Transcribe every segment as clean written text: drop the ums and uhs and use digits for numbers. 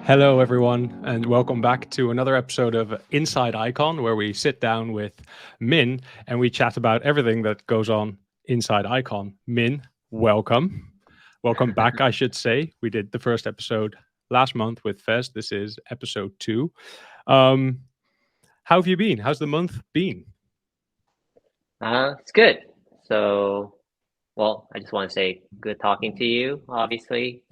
Hello, everyone, and welcome back to another episode of Inside Icon, where we sit down with Min and we chat about everything that goes on inside Icon. Min, welcome. Welcome back, I should say. We did the first episode last month with Fez. This is episode 2. How have you been? How's the month been? It's good. So, I just want to say good talking to you, obviously.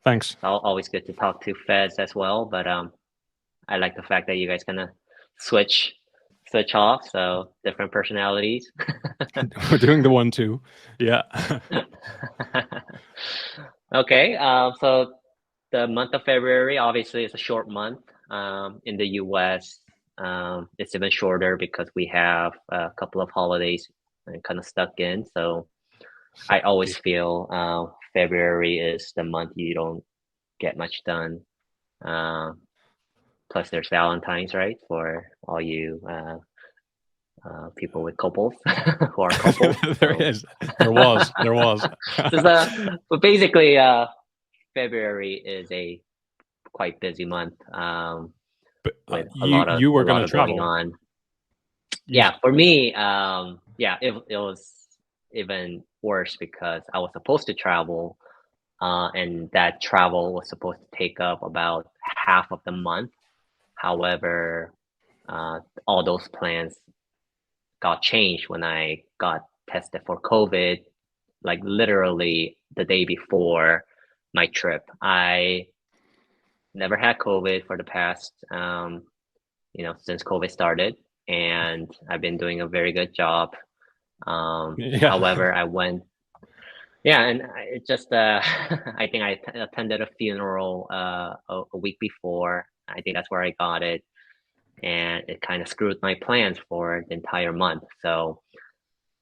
Thanks. Always good to talk to Fez as well, but I like the fact that you guys kind of switch off, so different personalities. We're doing the 1-2. Yeah. Okay, so the month of February obviously is a short month. In the US, it's even shorter because we have a couple of holidays kind of stuck in. So I always feel February is the month you don't get much done. Plus, there's Valentine's, right? For all you people with couples who are couples. There was. But basically, February is a quite busy month with a lot of going on. Yeah, for me, it was even worse because I was supposed to travel, and that travel was supposed to take up about half of the month. However, all those plans got changed when I got tested for COVID, like literally the day before my trip. I never had COVID for the past, since COVID started, and I've been doing a very good job. However, I went, and it just, I think I attended a funeral a week before. I think that's where I got it, and it kind of screwed my plans for the entire month. So,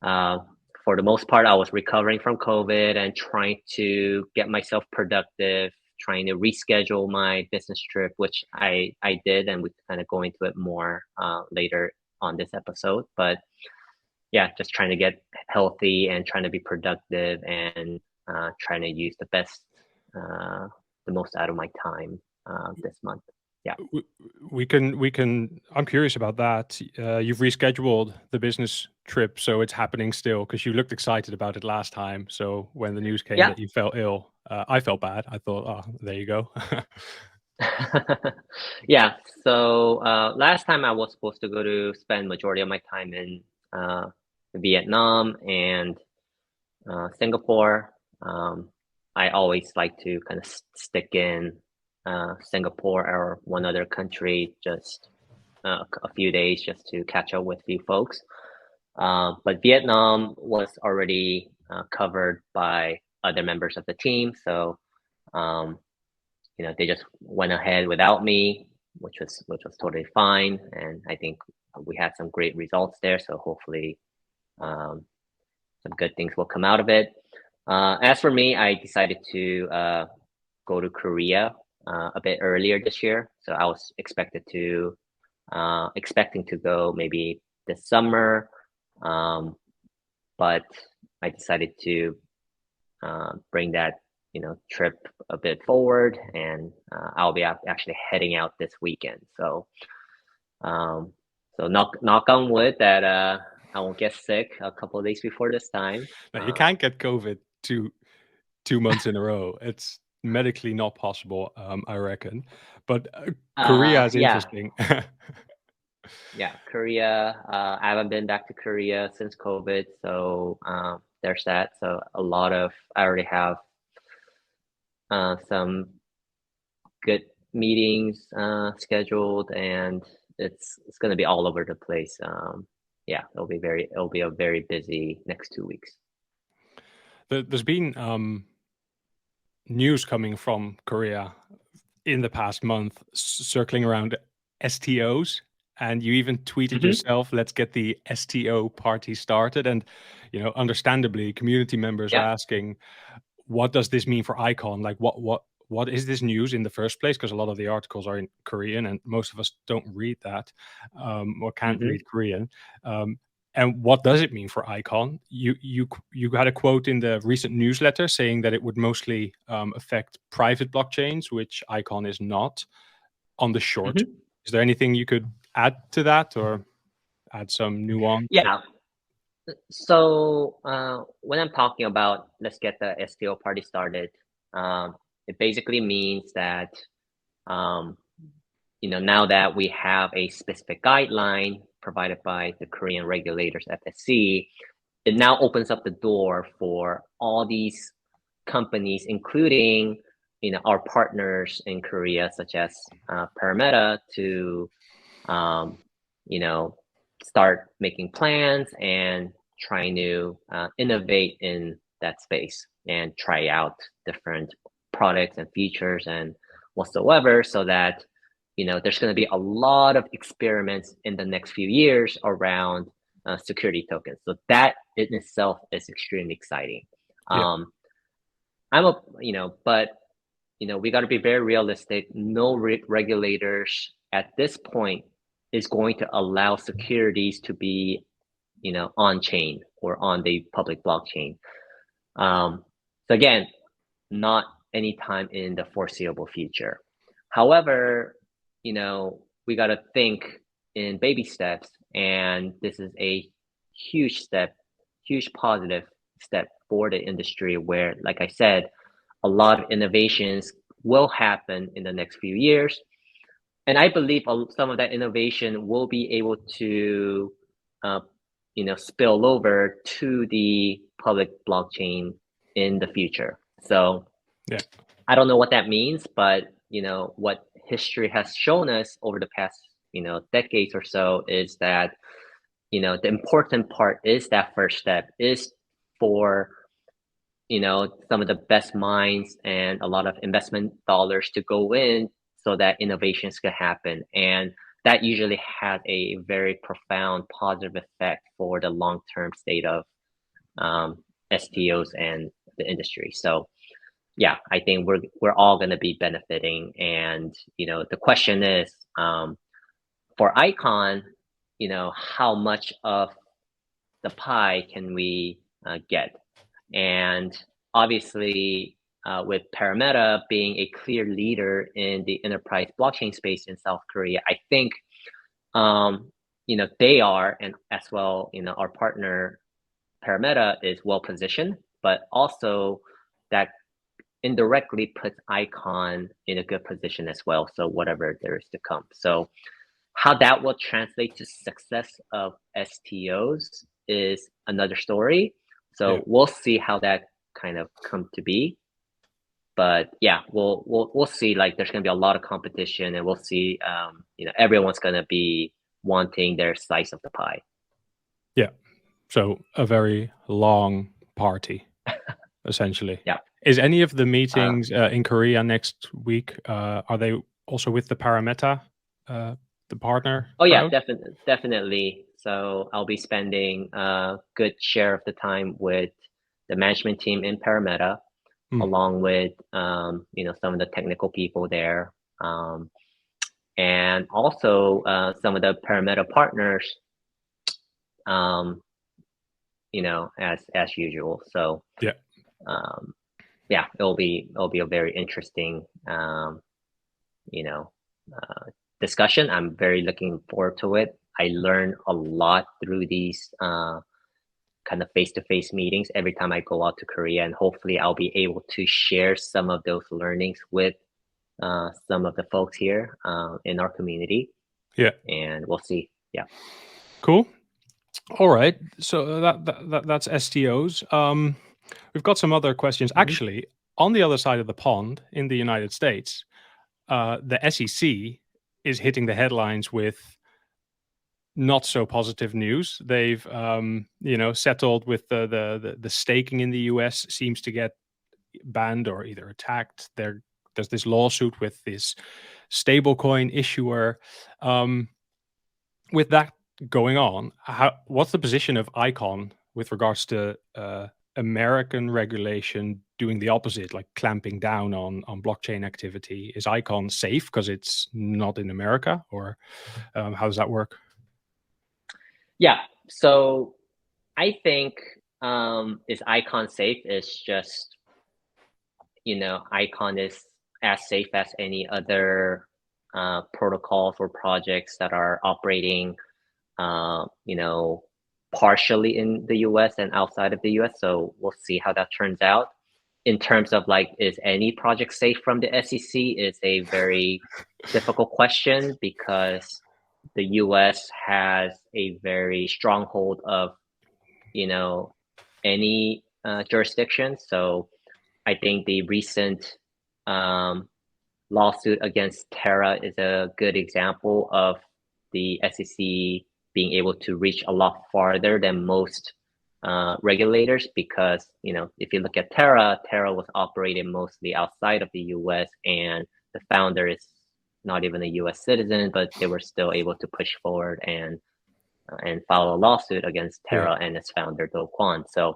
for the most part, I was recovering from COVID and trying to get myself productive, trying to reschedule my business trip, which I did, and we kind of go into it more later on this episode. But yeah, just trying to get healthy and trying to be productive and trying to use the most out of my time this month. Yeah. We can. I'm curious about that. You've rescheduled the business trip, so it's happening still because you looked excited about it last time. So when the news came that you fell ill, I felt bad. I thought, oh, there you go. Yeah. So last time I was supposed to go to spend majority of my time in Vietnam and Singapore. I always like to kind of stick in Singapore or one other country, just a few days just to catch up with a few folks. But Vietnam was already covered by other members of the team. So, they just went ahead without me, which was totally fine. And I think we had some great results there. So hopefully some good things will come out of it. As for me, I decided to go to Korea a bit earlier this year. So I was expecting to go maybe this summer, but I decided to bring that trip a bit forward, and I'll be actually heading out this weekend. So knock on wood that I won't get sick a couple of days before this time. You can't get COVID two months in a row. It's medically not possible, I reckon. But Korea is interesting. Yeah, Korea. I haven't been back to Korea since COVID, so there's that. So I already have some good meetings scheduled, and it's going to be all over the place. Yeah, it'll be a very busy next 2 weeks. There's been news coming from Korea in the past month circling around STOs, and you even tweeted yourself, let's get the STO party started. And understandably, community members are asking, what does this mean for Icon? Like what is this news in the first place? Because a lot of the articles are in Korean and most of us don't read that or can't read Korean. And what does it mean for Icon? You had a quote in the recent newsletter saying that it would mostly affect private blockchains, which Icon is not on the short. Mm-hmm. Is there anything you could add to that or add some nuance? Yeah. So when I'm talking about let's get the STO party started, it basically means that now that we have a specific guideline provided by the Korean regulators, FSC, it now opens up the door for all these companies, including our partners in Korea, such as Parameta, to start making plans and trying to innovate in that space and try out different products and features and whatsoever, so that there's going to be a lot of experiments in the next few years around security tokens. So that in itself is extremely exciting. Yeah. But we got to be very realistic. No regulators at this point is going to allow securities to be, on chain or on the public blockchain. So again, not anytime in the foreseeable future. However, we got to think in baby steps, and this is a huge step, huge positive step for the industry where, like I said, a lot of innovations will happen in the next few years. And I believe some of that innovation will be able to, spill over to the public blockchain in the future. So yeah. I don't know what that means, but what history has shown us over the past decades or so is that the important part is that first step is for some of the best minds and a lot of investment dollars to go in so that innovations can happen, and that usually has a very profound positive effect for the long-term state of STOs and the industry. So yeah, I think we're all going to be benefiting. And the question is, for Icon, how much of the pie can we get? And obviously, with Parameta being a clear leader in the enterprise blockchain space in South Korea, I think they are, and as well, our partner Parameta is well positioned, but also that indirectly puts Icon in a good position as well. So whatever there is to come. So how that will translate to success of STOs is another story. So we'll see how that kind of come to be. But yeah, we'll see. Like, there's going to be a lot of competition, and we'll see. Everyone's going to be wanting their slice of the pie. Yeah. So a very long party, essentially. Yeah. Is any of the meetings in Korea next week? Are they also with the Parameta, the partner? Oh yeah, definitely. So I'll be spending a good share of the time with the management team in Parameta, along with some of the technical people there, and also some of the Parameta partners. As usual. So it'll be a very interesting discussion. I'm very looking forward to it. I learn a lot through these kind of face-to-face meetings every time I go out to Korea, and hopefully I'll be able to share some of those learnings with some of the folks here in our community. Yeah. And we'll see. Yeah. Cool. All right. So that's STOs. We've got some other questions. Actually, on the other side of the pond in the United States, the SEC is hitting the headlines with not so positive news. They've settled with the staking in the US seems to get banned or either attacked. There's this lawsuit with this stablecoin issuer. With that going on, what's the position of Icon with regards to American regulation doing the opposite, like clamping down on blockchain activity? Is Icon safe because it's not in America, or how does that work? Yeah, So I think is Icon safe? Is just, Icon is as safe as any other protocols or projects that are operating, partially in the US and outside of the US. So we'll see how that turns out. In terms of like, is any project safe from the SEC? Is a very difficult question because the US has a very stronghold of, any jurisdiction. So I think the recent lawsuit against Terra is a good example of the SEC being able to reach a lot farther than most regulators, because if you look at Terra was operated mostly outside of the US, and the founder is not even a US citizen, but they were still able to push forward and file a lawsuit against Terra and its founder Do Kwon. So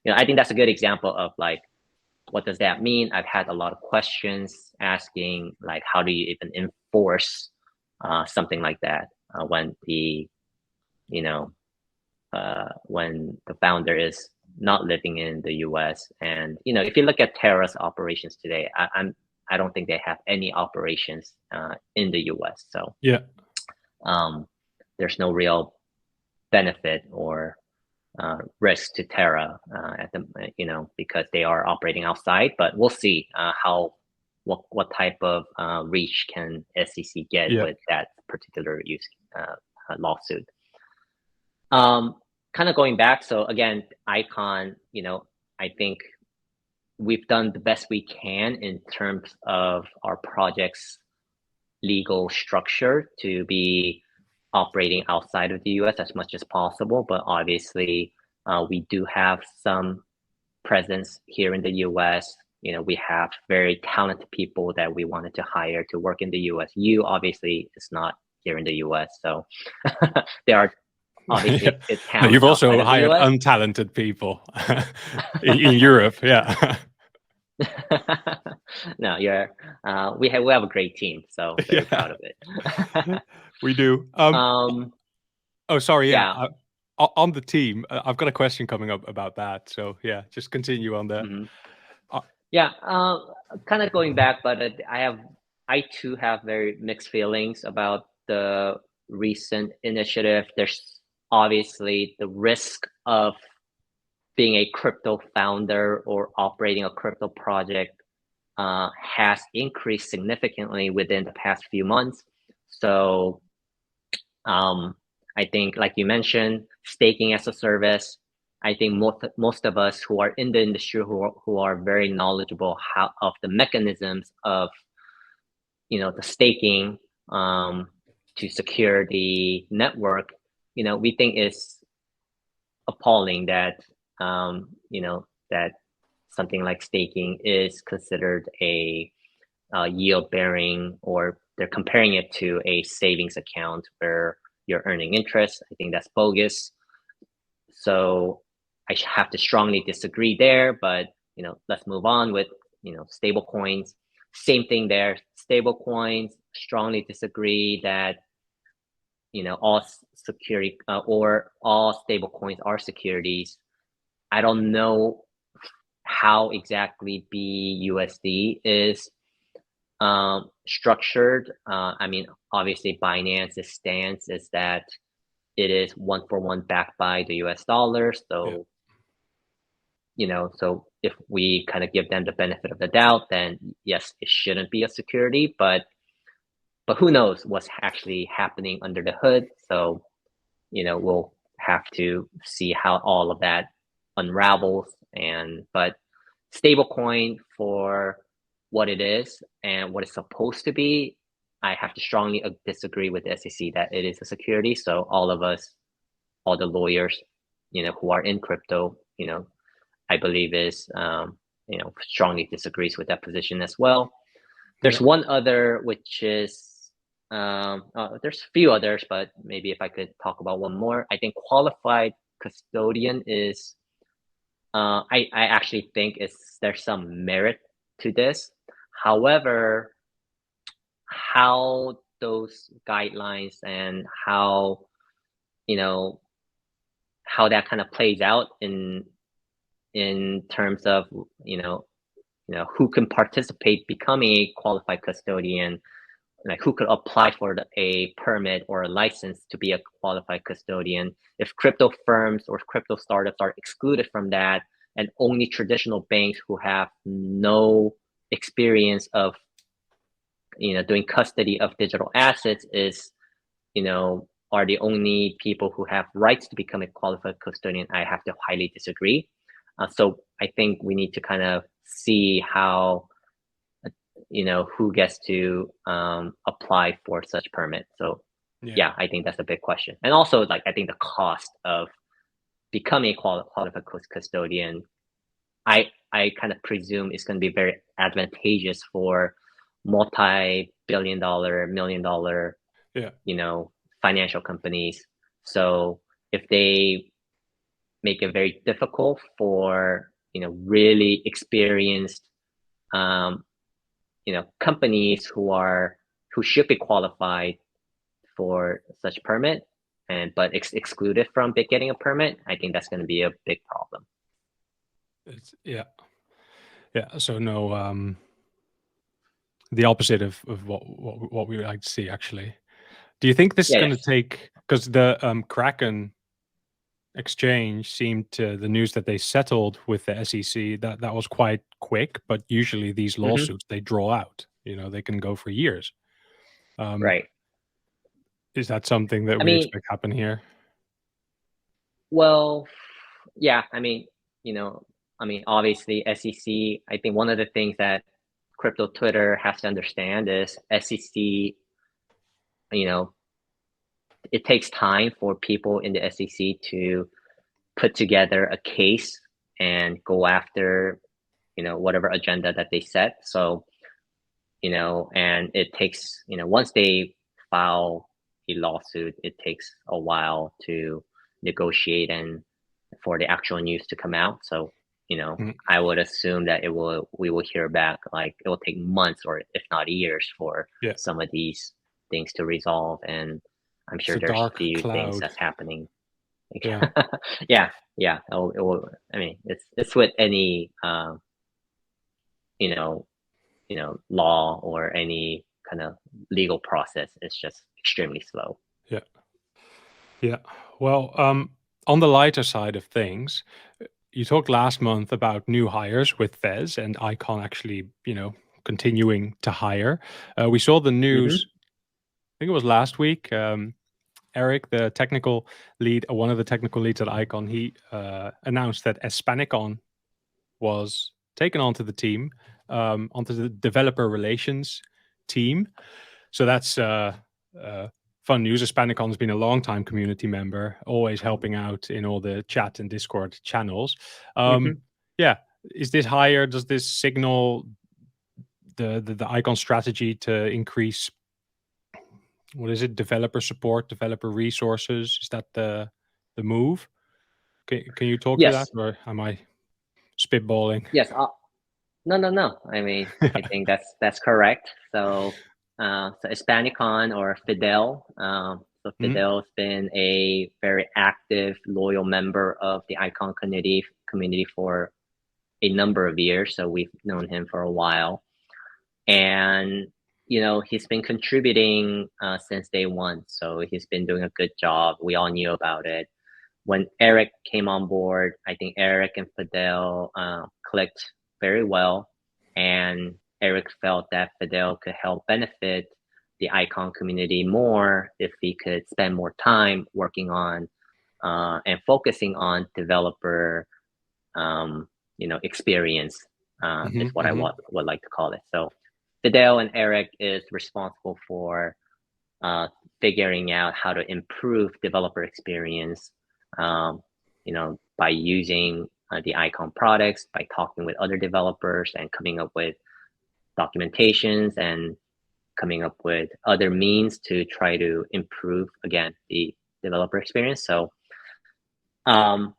I think that's a good example of like, what does that mean? I've had a lot of questions asking like, how do you even enforce something like that when the when the founder is not living in the US. And if you look at Terra's operations today, I don't think they have any operations in the US. So there's no real benefit or risk to Terra at the because they are operating outside. But we'll see what type of reach can SEC get with that particular lawsuit. Kind of going back, so again, Icon, I think we've done the best we can in terms of our project's legal structure to be operating outside of the US as much as possible. But obviously, we do have some presence here in the US. We have very talented people that we wanted to hire to work in the US. You obviously is not here in the US, so there are obviously you've also hired untalented people in Europe. No, we have a great team, so very proud of it. We do. Oh, sorry. On the team, I've got a question coming up about that. So just continue on that. Kind of going back, but I too have very mixed feelings about the recent initiative. There's obviously the risk of being a crypto founder or operating a crypto project has increased significantly within the past few months. So I think, like you mentioned, staking as a service. I think most of us who are in the industry who are very knowledgeable of the mechanisms of the staking to secure the network, we think it's appalling that that something like staking is considered a yield bearing, or they're comparing it to a savings account where you're earning interest. I think that's bogus. So I have to strongly disagree there, but let's move on with stable coins. Same thing there. Stable coins, strongly disagree that all security or all stable coins are securities. I don't know how exactly BUSD is structured. I mean, obviously Binance's stance is that it is 1-for-1 backed by the US dollar. So, so if we kind of give them the benefit of the doubt, then yes, it shouldn't be a security, but who knows what's actually happening under the hood. So, we'll have to see how all of that unravels. But stablecoin, for what it is and what it's supposed to be, I have to strongly disagree with the SEC that it is a security. So all of us, all the lawyers, who are in crypto, I believe is, strongly disagrees with that position as well. There's one other, which is, there's a few others, but maybe if I could talk about one more. I think qualified custodian is, I actually think there's some merit to this. However, how those guidelines and how how that kind of plays out in terms of who can participate becoming a qualified custodian, like who could apply for a permit or a license to be a qualified custodian. If crypto firms or crypto startups are excluded from that, and only traditional banks who have no experience of doing custody of digital assets are the only people who have rights to become a qualified custodian, I have to highly disagree. So I think we need to kind of see how who gets to apply for such permit. So yeah, I think that's a big question. And also, like, I think the cost of becoming a qualified custodian, I kind of presume is going to be very advantageous for multi-billion-dollar, million-dollar, financial companies. So if they make it very difficult for really experienced companies who should be qualified for such permit but excluded from getting a permit, I think that's going to be a big problem. Yeah. So no, the opposite of what we would like to see, actually. Do you think this is going to take, because the Kraken exchange seemed to, the news that they settled with the SEC, that was quite quick, but usually these lawsuits, they draw out, they can go for years. Right. Is that something that we expect happen here? Well, yeah, obviously SEC, I think one of the things that crypto Twitter has to understand is SEC, it takes time for people in the SEC to put together a case and go after, whatever agenda that they set. So, and it takes, once they file a lawsuit, it takes a while to negotiate and for the actual news to come out. So, I would assume that we will hear back, like it will take months or if not years for some of these things to resolve. And I'm sure there's a few things that's happening. Yeah. It will, it's with any, law or any kind of legal process. It's just extremely slow. Yeah. Well, on the lighter side of things, you talked last month about new hires with Fez and Icon actually, continuing to hire. We saw the news, I think it was last week. Eric, the technical lead, one of the technical leads at Icon, he announced that Espanicon was taken onto the team, onto the developer relations team. So that's fun news. Espanicon has been a long-time community member, always helping out in all the chat and Discord channels. Yeah, is this hire? Does this signal the Icon strategy to increase, what is it, developer support, developer resources? Is that the move? Can you talk to that, or am I spitballing? Yes. No. I think that's correct. So Espanicon or Fidel. So Fidel's been a very active, loyal member of the Icon community for a number of years. So we've known him for a while, and he's been contributing since day one. So he's been doing a good job. We all knew about it. When Eric came on board, I think Eric and Fidel clicked very well, and Eric felt that Fidel could help benefit the Icon community more if he could spend more time working on and focusing on developer experience is what I would like to call it. So Fidel and Eric is responsible for figuring out how to improve developer experience, by using the Icon products, by talking with other developers and coming up with documentations and coming up with other means to try to improve, again, the developer experience. So, so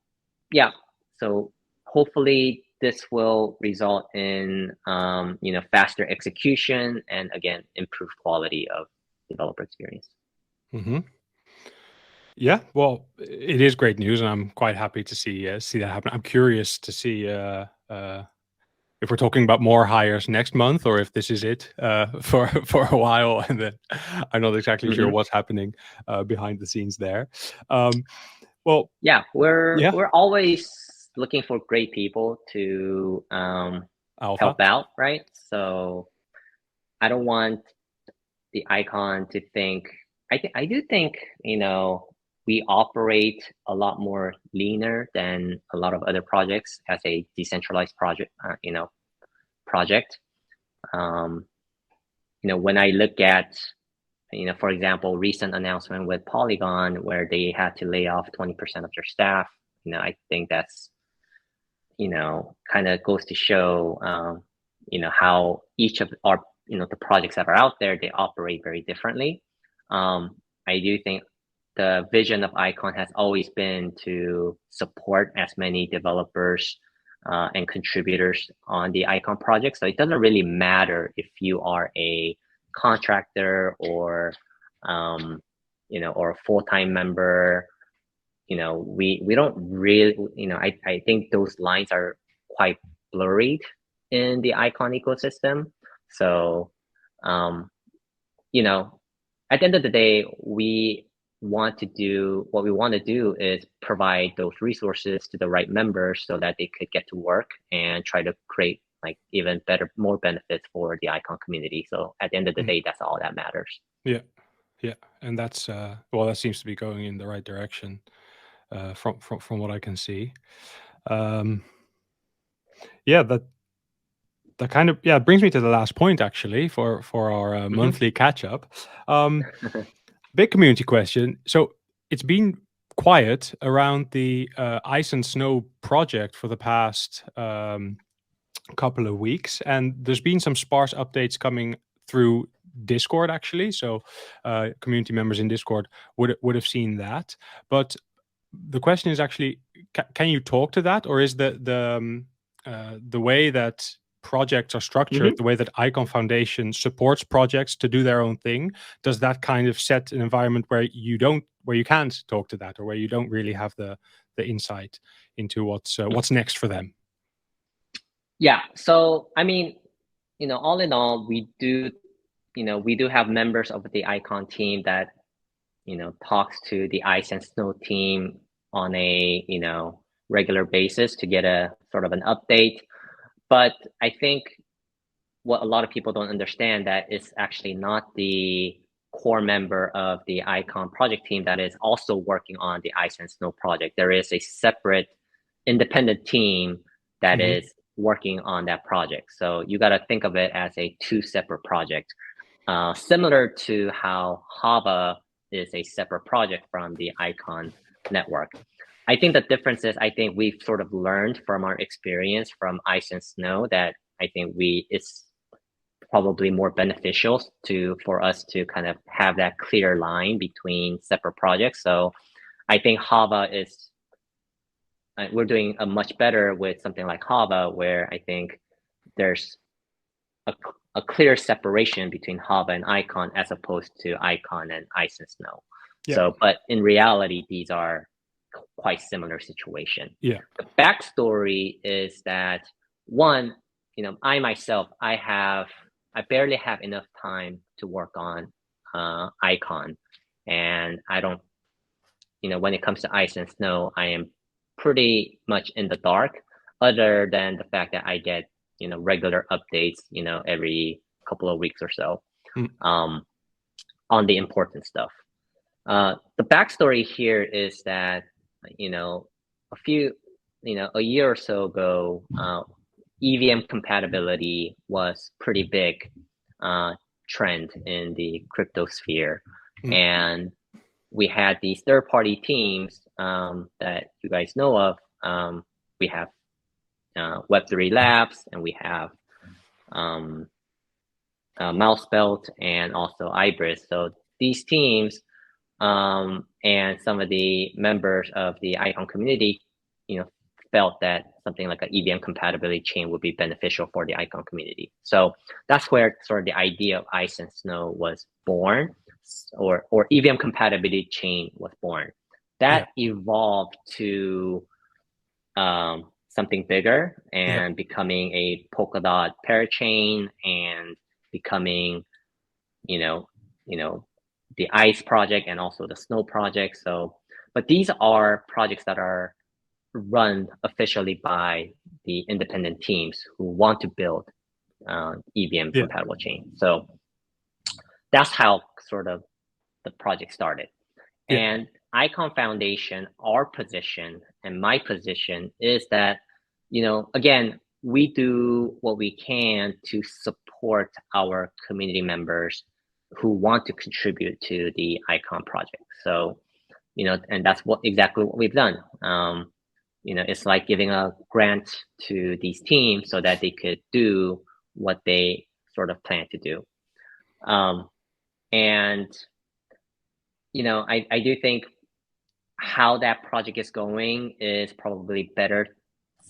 hopefully this will result in, faster execution and, again, improved quality of developer experience. Yeah, well, it is great news, and I'm quite happy to see that happen. I'm curious to see if we're talking about more hires next month, or if this is it for a while, and then I'm not exactly sure what's happening behind the scenes there. Well, yeah, we're always looking for great people to help out, right? So I don't want the icon to think. I do think, you know, we operate a lot more leaner than a lot of other projects as a decentralized project. Project. When I look at, for example, recent announcement with Polygon where they had to lay off 20% of their staff. I think that's, kind of goes to show, how each of our, the projects that are out there, they operate very differently. I do think the vision of Icon has always been to support as many developers and contributors on the Icon project. So it doesn't really matter if you are a contractor or, or a full-time member. We don't really, I think those lines are quite blurred in the Icon ecosystem. So, at the end of the day, what we want to do is provide those resources to the right members so that they could get to work and try to create like even better, more benefits for the Icon community. So at the end of the day, that's all that matters. Yeah. And that's, well, that seems to be going in the right direction from what I can see. Yeah, that kind of, it brings me to the last point actually for our monthly catch up. Big community question. So it's been quiet around the Ice and Snow project for the past couple of weeks, and there's been some sparse updates coming through Discord actually. So community members in Discord would have seen that. But the question is actually, can you talk to that, or is the way that projects are structured, the way that Icon Foundation supports projects to do their own thing, does that kind of set an environment where you can't talk to that, or where you don't really have the insight into what's next for them? Yeah. So I mean, all in all, we do have members of the Icon team that talks to the Ice and Snow team on a regular basis to get a sort of an update. But I think what a lot of people don't understand, that it's actually not the core member of the Icon project team that is also working on the Ice and Snow project. There is a separate independent team that is working on that project. So you got to think of it as a two separate project, similar to how Hava is a separate project from the Icon network. I think the difference is, I think we've sort of learned from our experience from Ice and Snow that I think it's probably more beneficial for us to kind of have that clear line between separate projects. So I think Hava we're doing a much better with something like Hava, where I think there's a clear separation between Hava and Icon as opposed to Icon and Ice and Snow. Yeah. So, but in reality, these are quite similar situation. Yeah. The backstory is that, one, I myself, I barely have enough time to work on Icon, and I don't, when it comes to Ice and Snow, I am pretty much in the dark, other than the fact that I get regular updates every couple of weeks or so on the important stuff. The backstory here is that a year or so ago, EVM compatibility was pretty big trend in the crypto sphere, and we had these third-party teams that you guys know of. We have Web3 Labs, and we have Mousebelt, and also Ibris. So these teams and some of the members of the Icon community, felt that something like an EVM compatibility chain would be beneficial for the Icon community. So that's where sort of the idea of Ice and Snow was born, or EVM compatibility chain was born. that evolved to something bigger and becoming a Polkadot parachain and becoming, the ICE project and also the Snow project. So, but these are projects that are run officially by the independent teams who want to build EVM compatible chain. So that's how sort of the project started. And Icon Foundation, our position and my position is that, again, we do what we can to support our community members who want to contribute to the Icon project. So, and that's exactly what we've done. It's like giving a grant to these teams so that they could do what they sort of plan to do. And, I do think how that project is going is probably better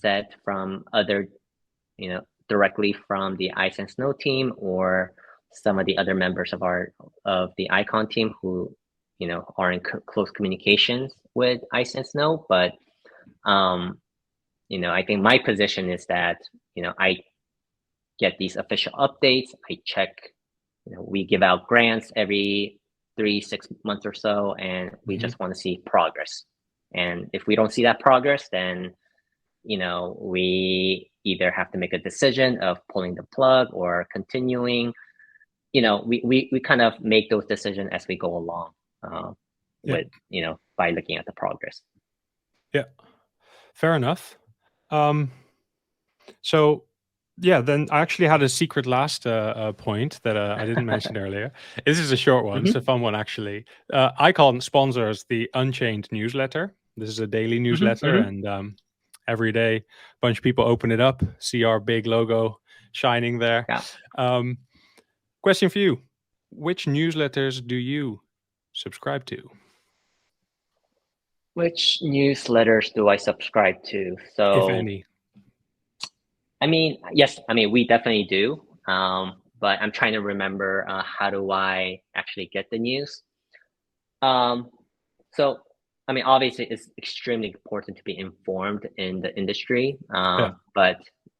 said from other, directly from the Ice and Snow team or some of the other members of the Icon team who, are in close communications with Ice and Snow. But, I think my position is that, I get these official updates. I check, we give out grants every 3-6 months or so, and we just want to see progress. And if we don't see that progress, then, we either have to make a decision of pulling the plug or continuing. We kind of make those decisions as we go along with, by looking at the progress. Yeah, fair enough. So then I actually had a secret last point that I didn't mention earlier. This is a short one. It's a fun one, actually. Icon sponsors the Unchained newsletter. This is a daily newsletter, and every day a bunch of people open it up, see our big logo shining there. Question for you. Which newsletters do you subscribe to? Which newsletters do I subscribe to? So, if any. Yes, we definitely do. But I'm trying to remember how do I actually get the news. So, obviously it's extremely important to be informed in the industry. But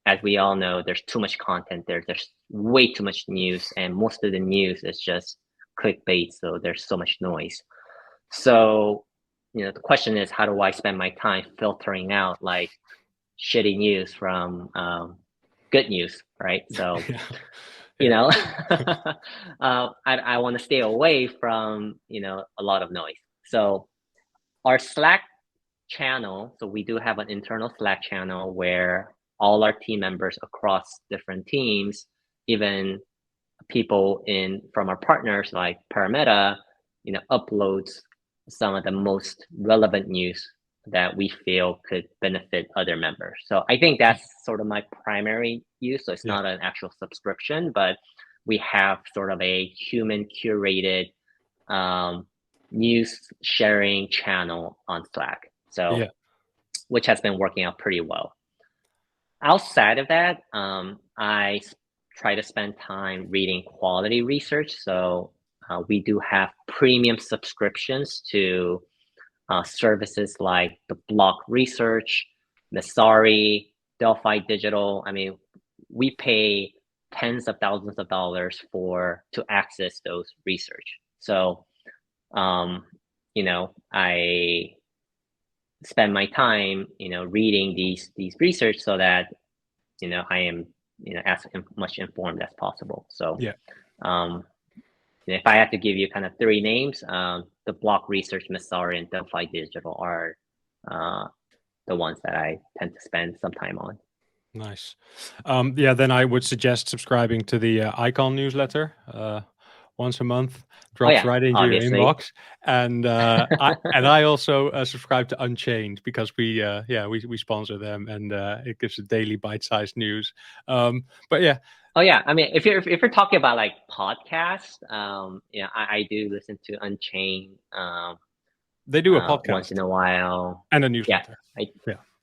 as we all know, there's too much content there. There's way too much news, and most of the news is just clickbait. So there's so much noise. So, the question is, how do I spend my time filtering out like shitty news from good news, right? So, I want to stay away from, a lot of noise. So our Slack channel, so we do have an internal Slack channel where all our team members across different teams, even people from our partners like Parameta, uploads some of the most relevant news that we feel could benefit other members. So I think that's sort of my primary use. So it's not an actual subscription, but we have sort of a human curated news sharing channel on Slack. So, which has been working out pretty well. Outside of that, I try to spend time reading quality research. So we do have premium subscriptions to services like the Block Research, Messari, Delphi Digital. We pay tens of thousands of dollars to access those research. So, I spend my time, reading these research so that, I am, as much informed as possible. So, if I had to give you kind of 3 names, the Block Research, Messari, and Delphi Digital are the ones that I tend to spend some time on. Nice. Then I would suggest subscribing to the Icon newsletter once a month. Drops right into your inbox. And I also subscribe to Unchained because we sponsor them, and it gives a daily bite-sized news. But yeah. Oh yeah, if you're talking about like podcasts, I do listen to Unchained. They do a podcast once in a while, and a newsletter.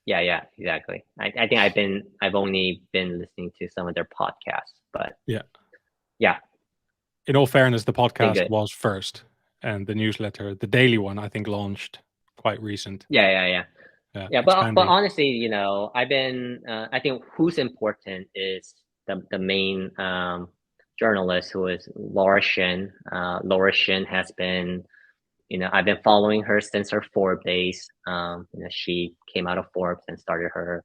Yeah, exactly. I think I've only been listening to some of their podcasts, but yeah. In all fairness, the podcast was first, and the newsletter, the daily one, I think launched quite recent. Yeah. But honestly, you know, I've been. I think who's important is the main journalist, who is Laura Shin. Laura Shin has been, you know, I've been following her since her Forbes days. You know, she came out of Forbes and started her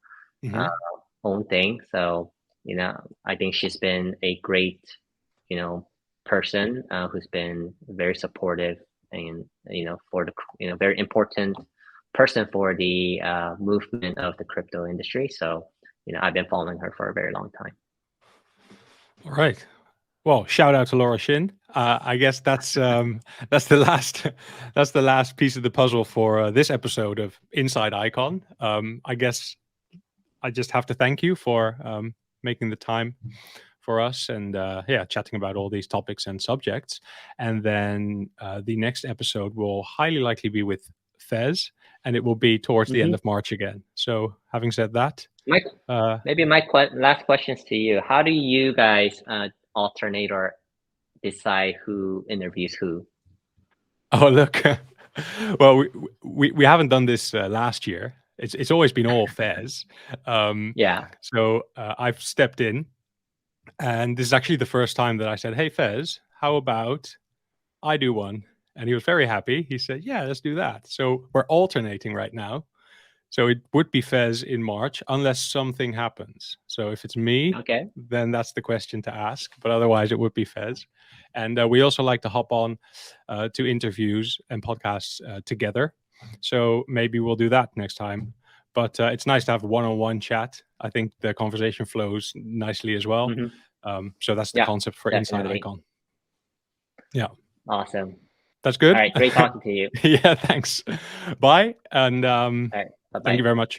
own thing. So, you know, I think she's been a great, you know, person who's been very supportive and, you know, for the, you know, very important person for the movement of the crypto industry. So, you know, I've been following her for a very long time. All right. Well, shout out to Laura Shin. I guess that's the last piece of the puzzle for this episode of Inside Icon. I guess I just have to thank you for making the time for us and chatting about all these topics and subjects. And then the next episode will highly likely be with Fez, and it will be towards the end of March again. So having said that, maybe my last questions to you: how do you guys alternate or decide who interviews who? Oh, look. Well, we haven't done this last year. It's always been all Fez. Yeah. So I've stepped in, and this is actually the first time that I said, "Hey, Fez, how about I do one?" And he was very happy. He said, "Yeah, let's do that." So we're alternating right now. So it would be Fez in March, unless something happens. So if it's me, then that's the question to ask. But otherwise, it would be Fez. And we also like to hop on to interviews and podcasts together. So maybe we'll do that next time. But it's nice to have a one-on-one chat. I think the conversation flows nicely as well. So that's the concept for Inside Icon. Yeah. Awesome. That's good. All right. Great talking to you. Yeah, thanks. Bye. And all right. Bye-bye. Thank you very much.